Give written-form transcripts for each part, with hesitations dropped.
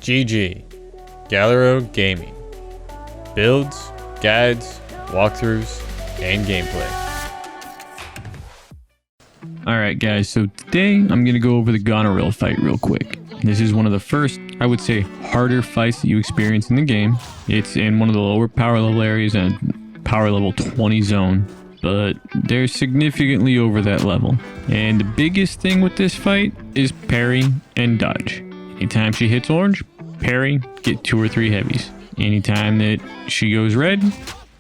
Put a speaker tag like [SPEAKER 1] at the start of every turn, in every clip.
[SPEAKER 1] GG. Gallaro Gaming. Builds, guides, walkthroughs, and gameplay.
[SPEAKER 2] Alright guys, so today I'm going to go over the Goneril fight real quick. This is one of the first, I would say, harder fights that you experience in the game. It's in one of the lower power level areas and power level 20 zone, but they're significantly over that level. And the biggest thing with this fight is parry and dodge. Anytime she hits orange, parry, get 2 or 3 heavies. Anytime that she goes red,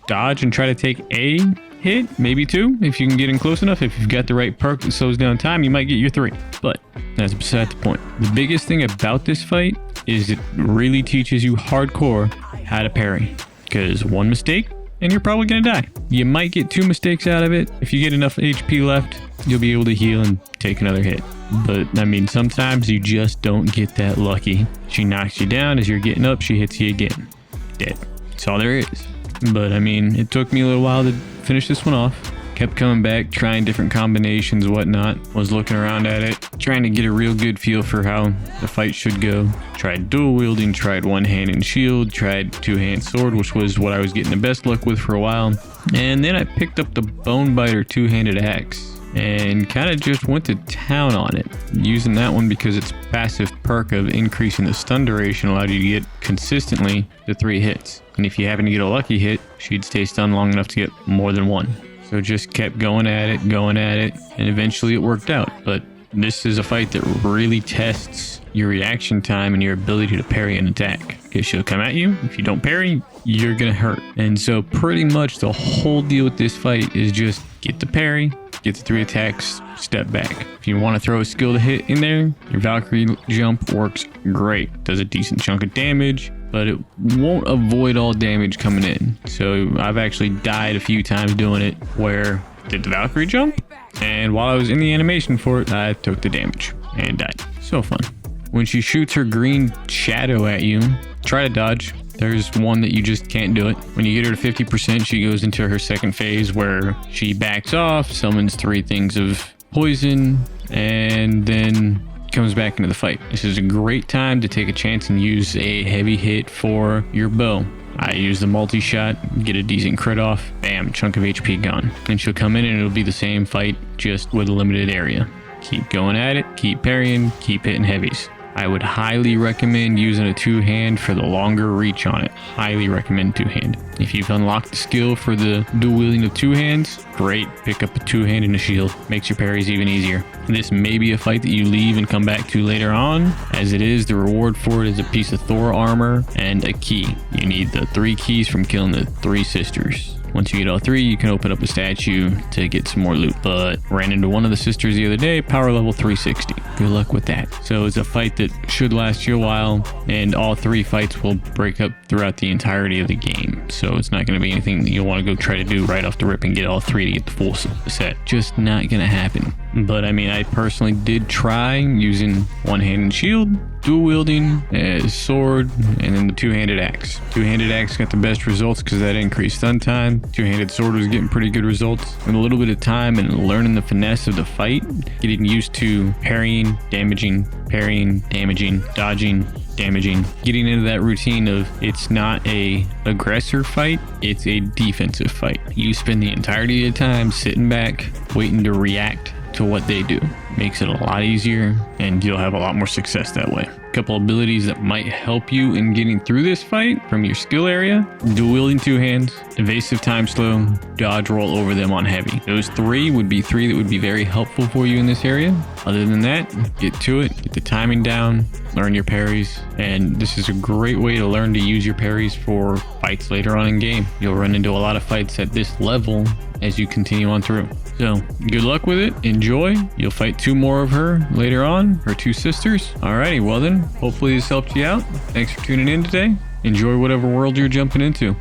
[SPEAKER 2] dodge and try to take a hit, maybe 2 if you can get in close enough. If you've got the right perk that slows down time, you might get your 3, but that's beside the point. The biggest thing about this fight is it really teaches you hardcore how to parry, because one mistake and you're probably gonna die. You might get 2 mistakes out of it. If you get enough HP left, you'll be able to heal and take another hit. But I mean, sometimes you just don't get that lucky. She knocks you down. As you're getting up, she hits you again. Dead. That's all there is. But I mean, it took me a little while to finish this one off. Kept coming back, trying different combinations, whatnot. Was looking around at it, trying to get a real good feel for how the fight should go. Tried dual wielding, tried one hand and shield, tried 2-hand sword, which was what I was getting the best luck with for a while. And then I picked up the bone biter 2-handed axe and kind of just went to town on it, using that one because its passive perk of increasing the stun duration allowed you to get consistently the 3 hits. And if you happen to get a lucky hit, she'd stay stunned long enough to get more than 1. So just kept going at it, and eventually it worked out. But this is a fight that really tests your reaction time and your ability to parry an attack, because she'll come at you. If you don't parry, you're gonna hurt. And so pretty much the whole deal with this fight is just get the parry, get the 3 attacks, step back. If you want to throw a skill to hit in there, your Valkyrie jump works great. Does a decent chunk of damage, but it won't avoid all damage coming in. So I've actually died a few times doing it, where did the Valkyrie jump, and while I was in the animation for it, I took the damage and died. So fun. When she shoots her green shadow at you, try to dodge. There's one that you just can't do it. When you get her to 50%, she goes into her second phase where she backs off, summons 3 things of poison, and then comes back into the fight. This is a great time to take a chance and use a heavy hit for your bow. I use the multi-shot, get a decent crit off, bam, chunk of HP gone. And she'll come in and it'll be the same fight, just with a limited area. Keep going at it, keep parrying, keep hitting heavies. I would highly recommend using a 2-hand for the longer reach on it. Highly recommend 2-hand. If you've unlocked the skill for the dual wielding of 2 hands, great. Pick up a 2-hand and a shield. Makes your parries even easier. This may be a fight that you leave and come back to later on. As it is, the reward for it is a piece of Thor armor and a key. You need the 3 keys from killing the 3 sisters. Once you get all 3, you can open up a statue to get some more loot. But ran into one of the sisters the other day, power level 360. Good luck with that. So it's a fight that should last you a while, and all 3 fights will break up throughout the entirety of the game. So it's not going to be anything that you'll want to go try to do right off the rip and get all 3 to get the full set. Just not going to happen. But I mean, I personally did try using 1-hand and shield, dual wielding, sword, and then the 2-handed axe. 2-handed axe got the best results because that increased stun time. 2-handed sword was getting pretty good results. With a little bit of time and learning the finesse of the fight, getting used to parrying, damaging, dodging, damaging, getting into that routine of it's not a aggressor fight, it's a defensive fight. You spend the entirety of the time sitting back, waiting to react to what they do. Makes it a lot easier, and you'll have a lot more success that way. A couple abilities that might help you in getting through this fight from your skill area: dual wielding 2 hands, evasive time slow, dodge roll over them on heavy. Those 3 would be 3 that would be very helpful for you in this area. Other than that, get to it, get the timing down, learn your parries, and this is a great way to learn to use your parries for fights later on in game. You'll run into a lot of fights at this level as you continue on through. So good luck with it, enjoy. You'll fight 2 more of her later on, her 2 sisters. Alrighty, well then, hopefully this helped you out. Thanks for tuning in today. Enjoy whatever world you're jumping into.